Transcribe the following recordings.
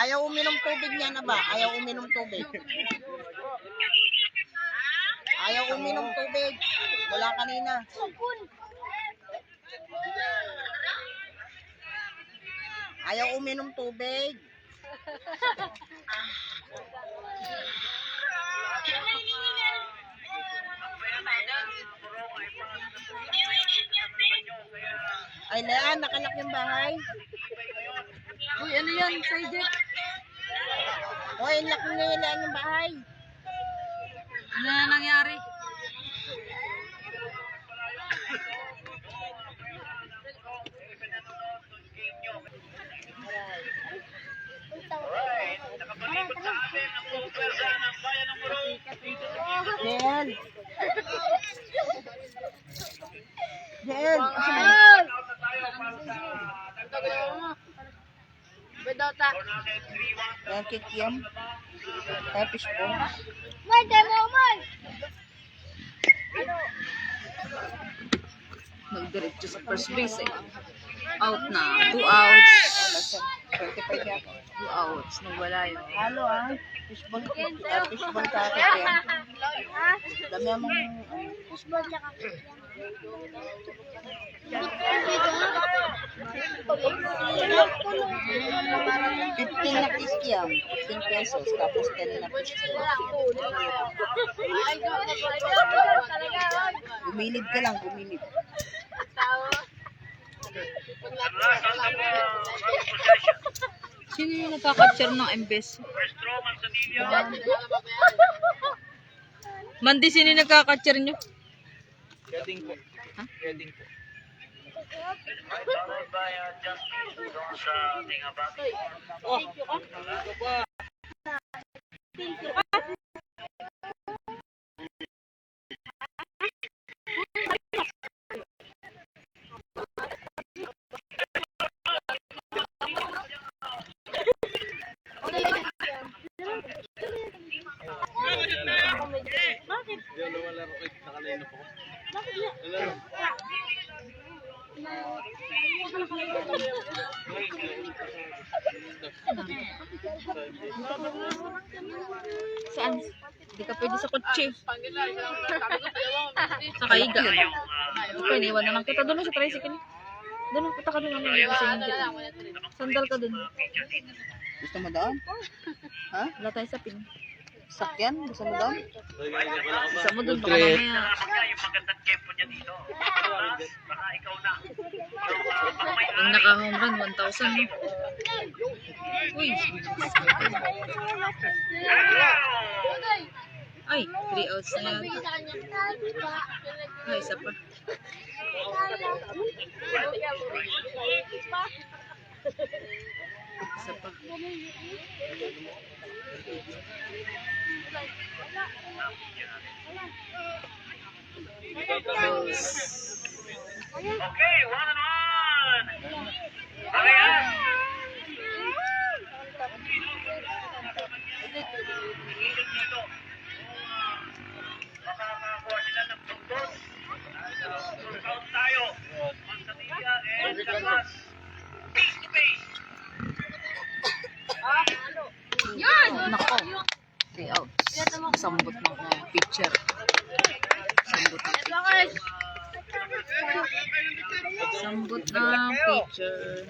Ayaw uminom tubig niya na ba? Ayaw uminom tubig. Ayaw uminom tubig. Wala kanina. Ayaw uminom tubig. Ay, Leanne, nakalak yung bahay. Uy, ano yan? Sajek? Hoy, lock na yung Leanne yung bahay. Ano na nangyari? Del. Del. Bedota. Yan, kikiam. Fish po. May demo man. Nagdiretso sa first base eh. Out na. 2 outs. 25 yata. 2 outs. Nawala yun. Halo fishball. Fishball ka kikiam. Dami among Fishball tsaka. 15 na kikiam. 15 pesos. Tapos 10 na fishball. Gumilid ka lang, gumilid. Sino yung nakaka-capture ng MBS? Mandi, sino yung nakaka-capture nyo? Wedding po. Ha? Wedding po. Diyan wala ro kay nakalino po. Saan? Hindi ka pwede sa kotse. Sa kaiga. Ikaw, iniwan na lang kita. Doon na sa tricycle. Doon na, punta ka doon. Sandal ka doon. Gusto mo doon? Ha? Wala tayo sa pin. Sakyan? Gusto mo doon? Isa mo doon, baka mamaya. Ang naka-home run, 1,000. Uy. Ay, 3 outs na yan. Ay, isa pa. Isa pa. Okay, 1-1. Ayan. Makakakuha sila ng puntos. Out tayo. Manzanilla and Douglas. Face to face. Nako. 3 outs. Sambot ng pitcher. Sambot ng pitcher. Sambot ng pitcher.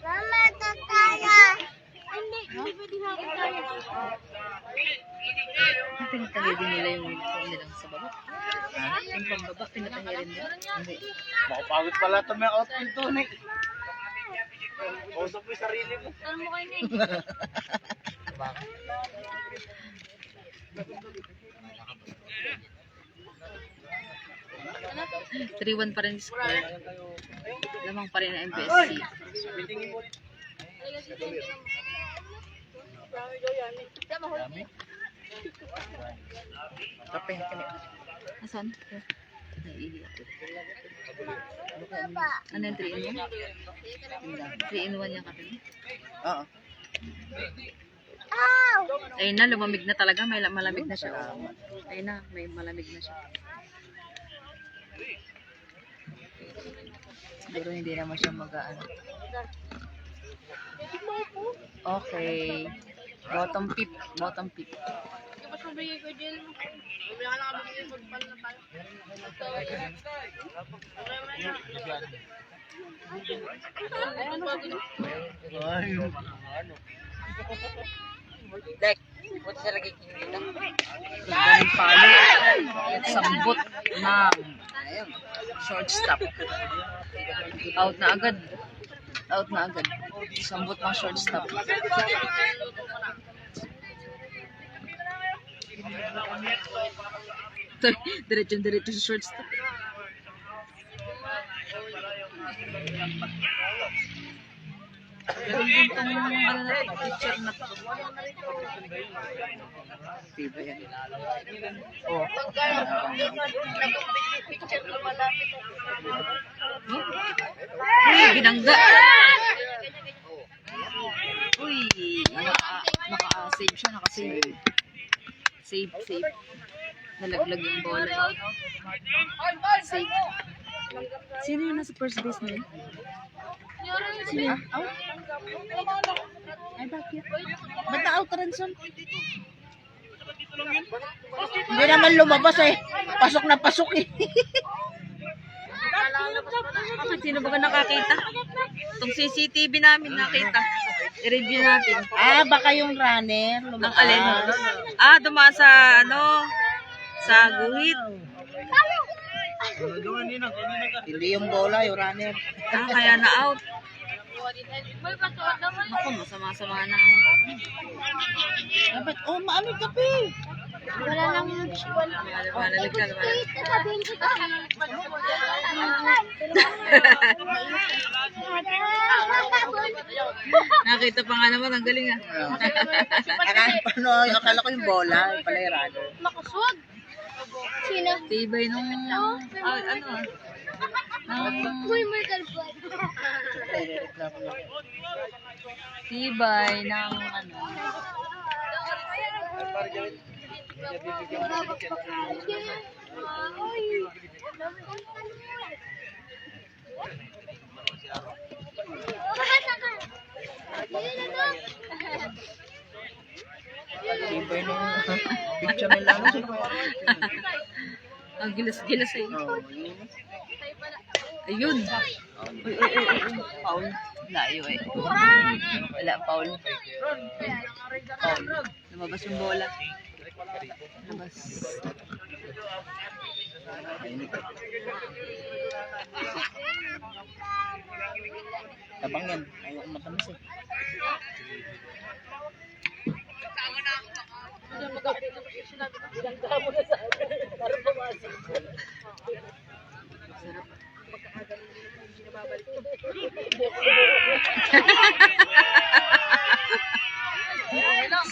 Mama, tataya. Pinatahi din nila yung uniform nilang sa baba. Yung pambaba, pinatahi rin nila. Hindi. Makapagod pala ito may outfit doon eh. Kausap mo yung sarili mo. Ano mo kayo ni? 3-1 pa rin score. Lamang pa rin ang MPSC. Kape, kani. Asan? Naiiyak. Ano yung 3-in-1? 3-in-1 yung kape mo? Oo. Ayun na, lumamig na talaga. May malamig na siya. Ayun na, may malamig na siya. Siguro hindi naman siya mag-ano. Okay. Bottom pip. Bottom pip. Dek, buti siya lagi kinita. Galing palo. Sambot ng shortstop. Out na agad. Out na agad. Sambot ng shortstop. Diretso sa shortstop. Galing din tong ano na to, pitcher na to. Diba yan? Oh. Uy, binangga. Uy, naka-save siya, naka-save. Save. Nalaglag yung bola. Save. Sino yung nasa first base na yun? Sino yun? Out? Ay, bakit? Ba't na-out ka rin, son? Hindi naman lumabas eh. Pasok na pasok eh. Bakit? Sino ba ka nakakita? Itong CCTV namin nakita. I-review natin. Ah, baka yung runner. Ang Lumabas. alin? Dumaan sa sa guhit. Hindi yung bola, yung runner. Kaya na-out. Ako, masama-sama na. Dapat, maamig ka pa eh. Wala lang yung Lumalag ka. sabihin ko Nakita pa nga naman, ang galing ah. Akala ko yung bola, yung pala yung runner. Makaswag. Sino? Tibay nung, Uy, Michael Boyd. tibay ng Tibay nung picture may lalo siya. ang gilas-gilas eh. Ayun. Uy. Paul. Layo eh. Wala, Paul. Lumabas yung bola. Lumabas. Tabang yan. Ayaw ko matamis eh.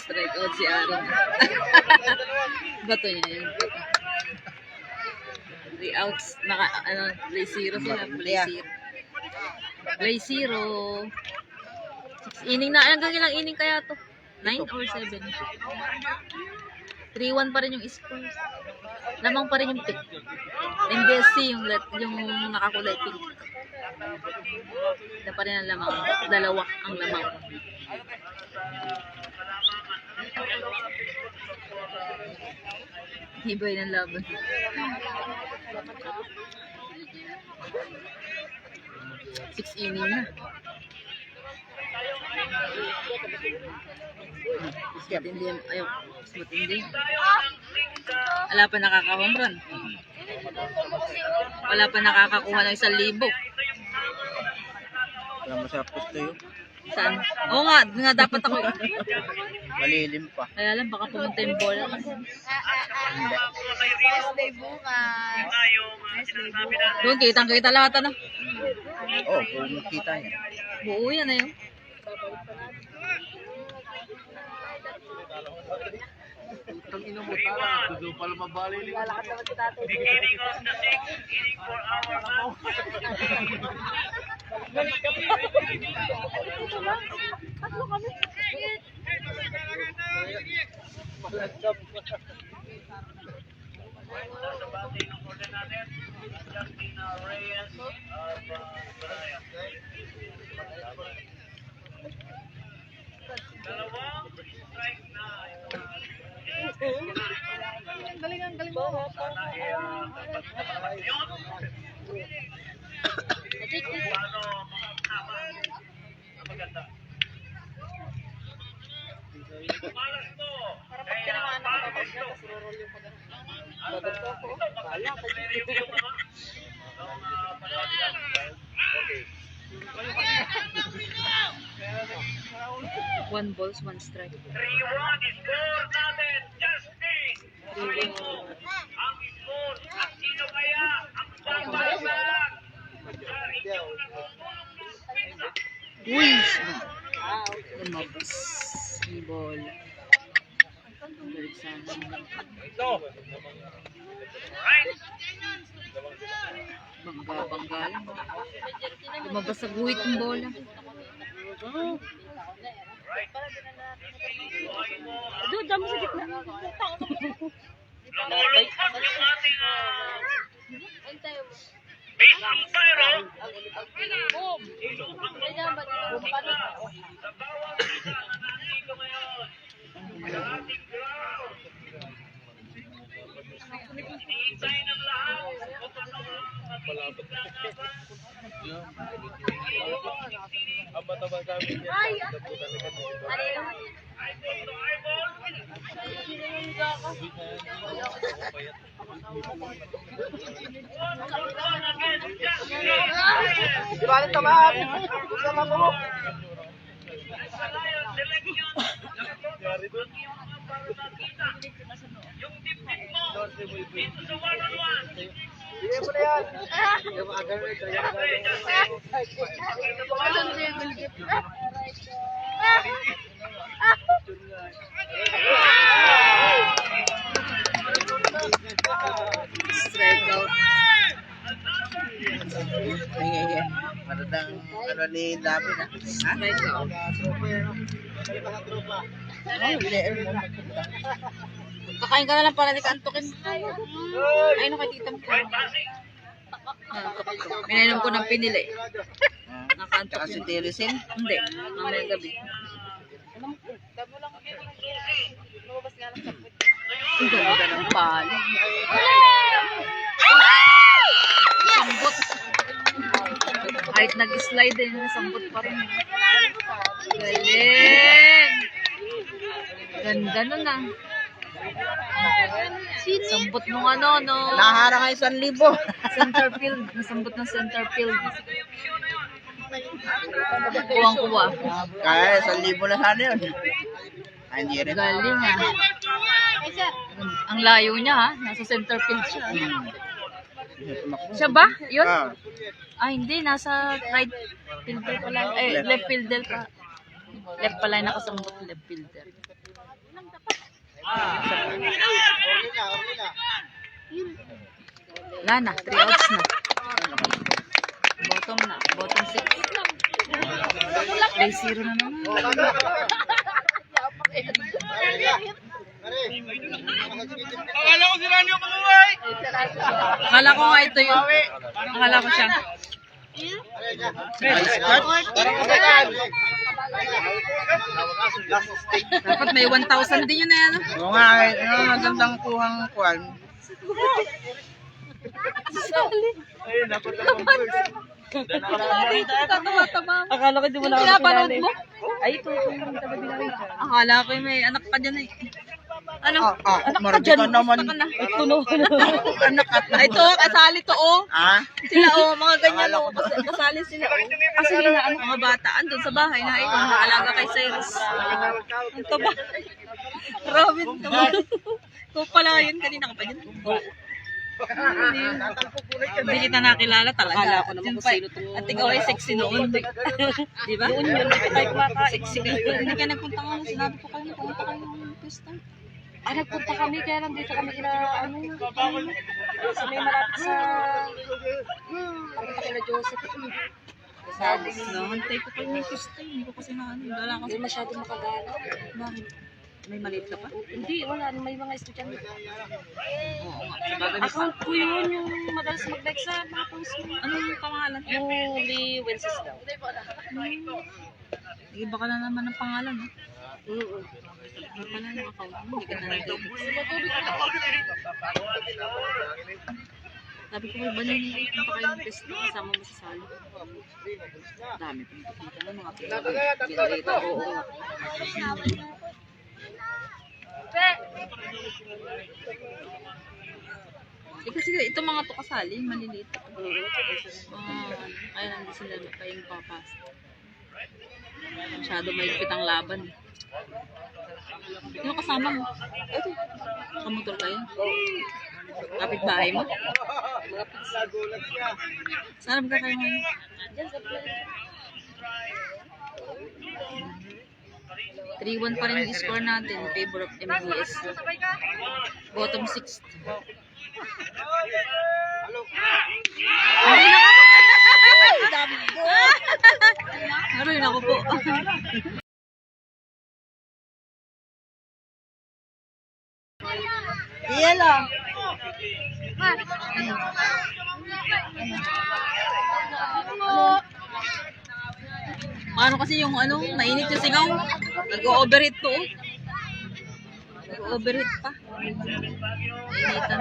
Strike out si Aaron. Bato niya yun. Bato. 3 outs. 3-0 sila. Play 0. 6 inning na. Hanggang ilang inning kaya to? 9 or 7? 3-1 pa rin yung scores. Lamang pa rin yung pick. MBSC yung nakakulay pink. Ito pa rin ang lamang. 2 ang lamang. Hibay ng laban. Six inning na. Matindi yan. Ayaw. Matindi. Wala pa nakaka-home run. Wala pa nakakakuha ng 1,000. Wala mo siya posto yun. Saan? Oo nga dapat ako. Malilim pa. Kaya lang baka pumunta yung bola. Day bukas. Doon, kitang-kita lahat ano. Oo, kung makita niya. Buo yan na yun. Gusto pala mabali. Beginning of the 6th inning for our man. Tatlo kami. Nasa batting ng order natin, Justina Reyes of Baraya. Dalawang strike na ito. Galing mo. Sana yun. Paano makakama na maganda. Malas to. Kaya paano to? One balls, one strike. 3-1 score natin, Justin. Ang score at sino kaya ang babagsak sa inyong natutulong ng pizza? Uy! Lumabas. Ni ball. Balik sana. Right. Bangga lang. Lumabas sa guhit ng bola. Doon, dami sa gitna. Lumulungkot yung ating base umpire. Sa bawat isa na nandito ngayon sa ating ground. Hinihintay ng lahat kung ano ang magiging ganapan. Eyeball to eyeball. One against Justin Reyes. Di ba rin tamaan? Gusto mo mo? Sa Lion selection. Ang iyong mga para makita. Yung dibdib mo dito sa one-on-one. Sige mo na yan. Yung agad na ito. Siyempre, Justin. Strike out. Maradang ano ni David ha? Strike out. Kakain ka na lang para di ka antukin. Ayun kay tita mo. Minainom ko ng pinili. Nakaantok Tsaka si yun. Teresin. Hindi, mamaya gabi. Ang ganda ng palo. Sambot. Kahit nag-slide din, sambot pa rin. Galing! Ganda nun ah. Sambot nung ano, no? Naharang ay 1,000. Center field. Nasambot ng center field. Kuwang-kuwa. Kaya 1,000 na sana yun. Ay, hindi rin. Galing ah. Ang layo niya ha. Nasa center field siya. Siya ba? Yun? Ah, Ah, hindi. Nasa right fielder pala. Eh, left fielder pa. Left pala yung nakasambot. Left fielder. Wala na. 3 outs na. Bottom na. Bottom 6. Play 0 na naman. Akala ko si Randy yung kumuhay. Akala ko nga ito yun. Akala ko siya. Dapat may 1,000 din yun na yan. Oo nga, ano, magandang kuhang kuhan. Ayun, napatapang first. Tatawa-tawa. Akala ko di mo Yung na pinapanood mo? Ay, ito yung tabi na rin. Akala ko may anak ka dyan eh. Ano? Anak ka Marami dyan. ka naman. Gusto ka na. Tunog. Anak at Ay, ito, kasali to oh. Ah? Sila oh, mga ganyan oh. Kasali sila oh. Kasi ano, mga bata, andun sa bahay na iwan, alaga kay Cyrus. Ito ba? Robin, tama. Ikaw pala yun, kanina ka pa dyan. Hindi kita nakilala talaga. Akala ko naman Yun kung pa, sino tong- at ikaw ay sexy noon. Di ba? Yun, tayo kumakain. Sexy ka. Hindi ka nagpunta nga, sinabi ko kayo, pumunta kayo ng pista. Ah, nagpunta kami, kaya nandito kami kina, ano, sa may malapit sa, papunta kila Joseph. Salis. Nahantay ko kayo ng pista. Hindi ko kasi na ano. Wala Hindi kasi. masyado makagala. Bakit? May maliit ka pa? Hindi, wala. May mga estudyante. Oo nga. Sabagay. Account ko yun, yung madalas mag-like sa mga post mo. Anong pangalan? Yung Lee Wenceslao. Iba ka na naman ng pangalan. Mm-mm. Iba ka na ng account mo. Hindi ka na nag-edit. Sabi ko, ba na yung punta kayo ng pesta kasama mo sa sali? Dami pong nakita na mga pinakita. Oo. Kasi ito mga to kasali, maliliit. Kaya nandun sila kayong papasok. Masyado mahigpit ang laban. Yung kasama mo? Ito. Kamotor kayo? Kapit bahay mo? Saan ba kayo ngayon? 3-1 pa rin yung score natin in favor of MBS. Bottom 6. Naroon ako po. Yelo. Paano kasi yung ano, mainit yung singaw. Nag-overheat to. Nag-overheat pa. Mainitan.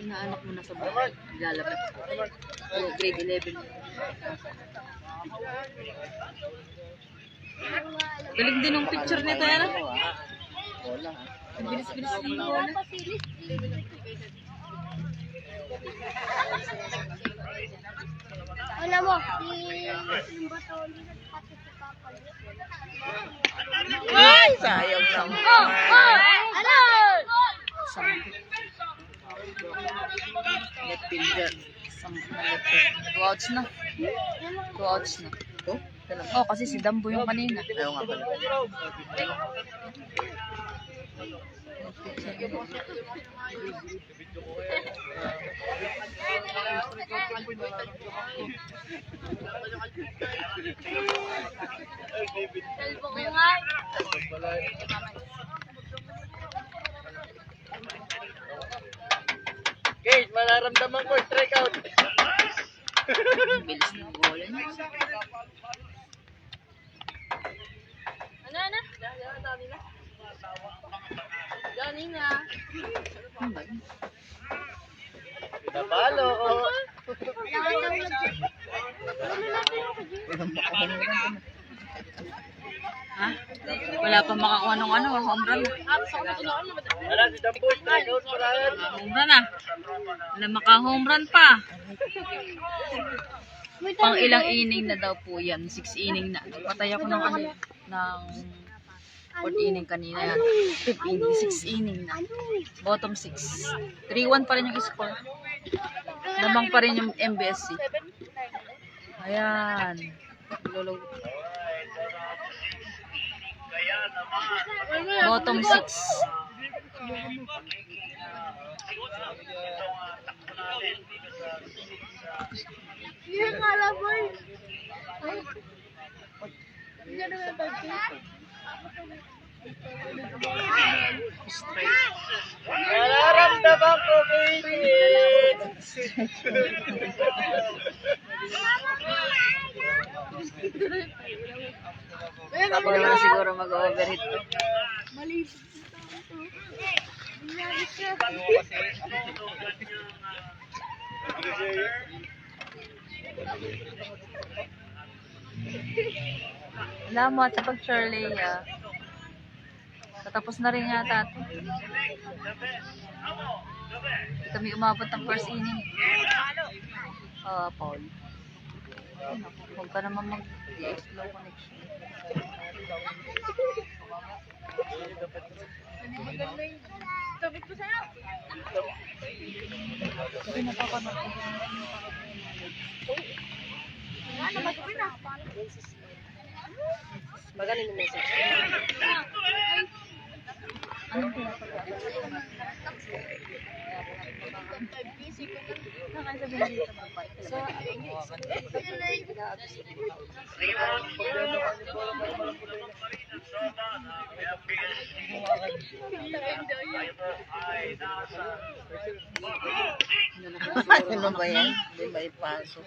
Inaanak mo na sa bahay. Lalapit. Grade 11. Galing din yung picture nito, yan. Ang bilis-bilis ng bola. Ano mo? Yung bato nila pati si Papa. Ay, sayang lang. Ano? Left fielder. Isang na left fielder. 2 outs na. 2 outs na. Oh, Oh, kasi si Dambo yung kanina. ayaw nga pala. Kate, mararamdaman ko, strike out. Ang bilis ng bola niya. Ano ba yun? Napalo ko. Ha? Wala pa makakuha ng ano, home run. Wala, si Dampo, strike out parahan. Home run ah. Wala maka-home run pa. Pang ilang inning na daw po yan. 6 inning na. Patay ako ng ano, ng 4th inning kanina yan. 5th inning, 6 inning na. Bottom 6. 3-1 pa rin yung score. Lamang pa rin yung MBSC. Ayan. Lolo. Bottom 6. Yung kalaboy. Hindi na Mararamdaman ko, Kate. Ako naman siguro mag-overheat. Salamat sa pag-Shirley. Tatapos na rin yata ito. Hindi kami umabot ng first inning. Paul. Huwag ka naman mag-slow connection. Sabi na pa Magaling yung message. Ano ba yan? Hindi ba ipasok?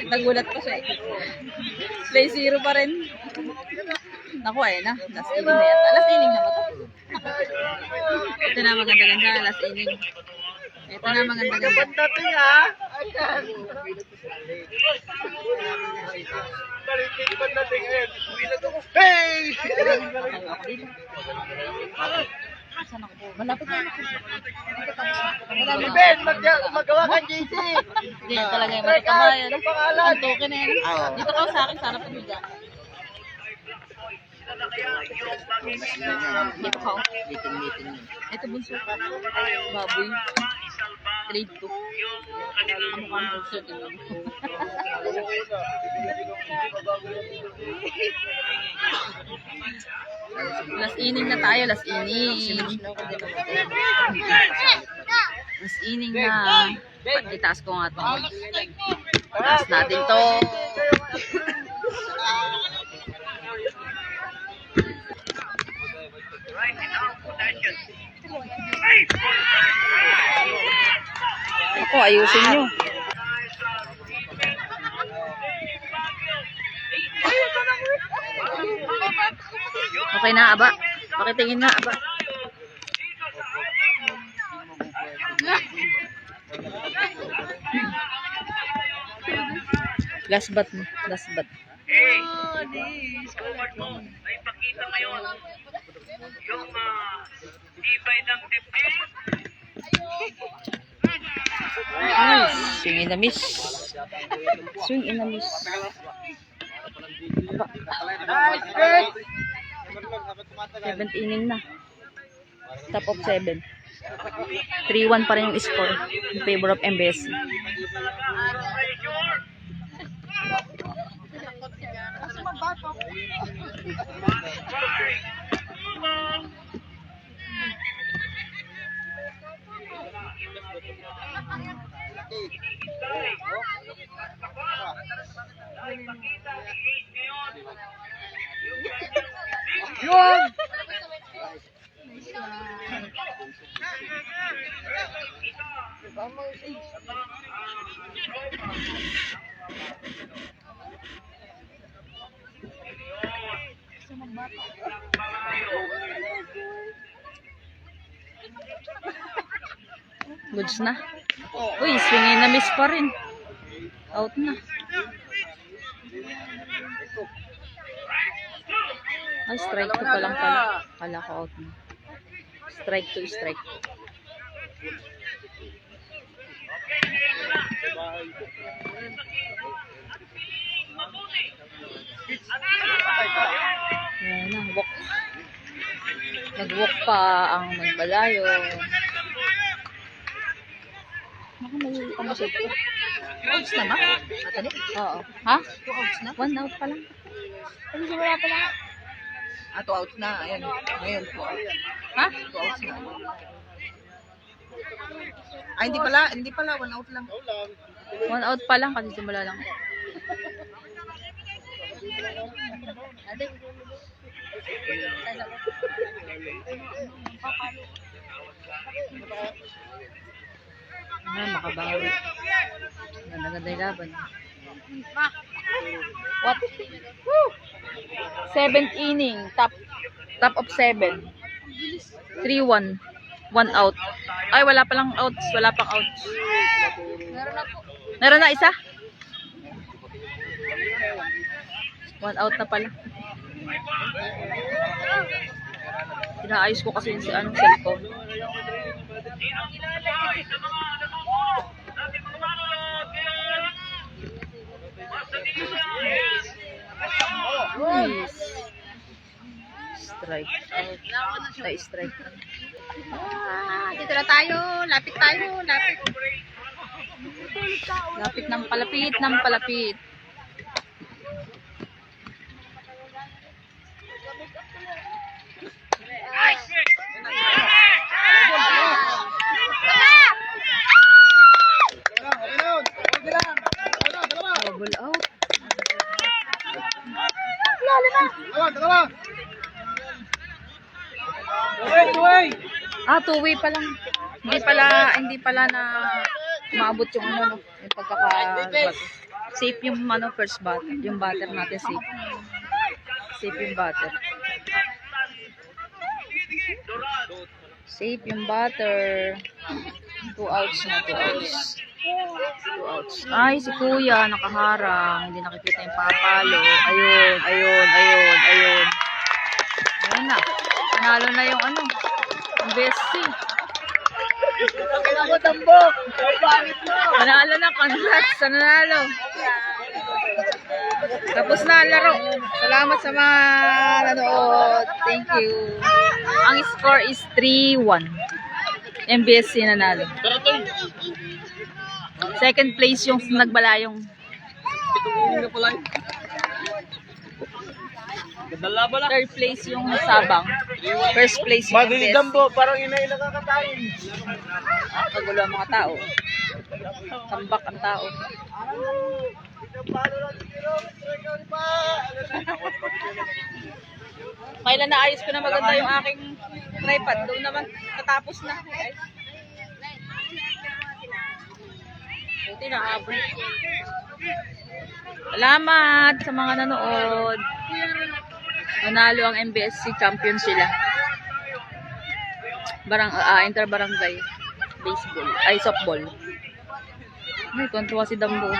Nagulat pa siya. Play 0 pa rin. Naku, ayun na. Last inning na yata. Last inning na ba ito? Ito na maganda-ganda. Last inning. Ito na maganda-ganda. Dating ha. Balikin pa natin ngayon. Hey! Malapit na. Ben, magawa ka JC. Hindi, talaga yung matatabayan. Ang pangalan. Ang token na yan. Dito ka sa akin, sana paniga. Dito ka. Meeting. Ito bunso. Baboy. Grade 2. Ano ka mo bunso? Last inning na tayo, last inning. Last inning na. Itaas ko nga ito. Taas natin to. Ako, ayusin nyo. Okay na, aba. Pakitingin nga, aba. Last bat mo. Last bat. Forward mo ay pakita ngayon yung tibay ng dibdib. Nice. Swing in the miss. Swing in the miss. Aba. Nice, Ben! 7th inning na. Top of 7. 3-1 pa rin yung score in favor of MBS. Yun! Goods na. Uy, swingin na miss pa rin. Out na. Ay, strike 2 pa lang pala. Kala ko out na. Strike 2, strike 2. Ayan na, walk. Nag-walk pa ang Magbalayo. Naku, may kamusot ko. Outs na ba? Atali? Oo. Ha? 2 outs na? 1 out pa lang. Ano siya wala pa lang? 2 outs na. Ayan. Ngayon, 2 outs. Ha? 2 outs na. Ay, hindi pala. Hindi pala. 1 out lang. 1 out pa lang kasi simula lang. Makabawi. Ganda-ganda yung laban. What? 7th inning. Top of 7. 3-1. 1 out. Ay, wala palang outs. Wala pang outs. Meron na isa? 1 out na pala. Inaayos ko kasi yung cellphone. Sinang-buhay sa mga natutulog natin mga manunod ngayon. Basta dito sa Nice. Strike out. Ay, strike out. Dito na tayo. Lapit tayo. Lapit. Lapit ng palapit, ng palapit. Double out. Ah, two-way pa lang. Hindi pala na maabot yung ano, no, yung pagkaka safe yung ano, first batter, yung batter natin safe. Safe yung batter. Safe yung batter. 2 outs na, 2 outs. 2 outs. Ay, si Kuya nakaharang, hindi nakikita yung papalo. Ayun. Ayun na. Panalo na yung ano, yung bestie. Nanalo na, congrats sa nanalo. Tapos na ang laro. Salamat sa mga nanood. Thank you. Ang score is 3-1. MBSC nanalo. Second place yung nagbalayong. Third place yung Sabang. First place yung MBSC. Dambo, parang ina-ina kakatayin. Magulo ang mga tao. Tambak ang tao. Kailan naayos ko na maganda yung aking tripod. Doon naman natapos na. Buti na abot. Salamat sa mga nanood. Nanalo ang MBSC, champion sila. Inter-barangay baseball, ay softball. Ay, kontuwa si Dambo.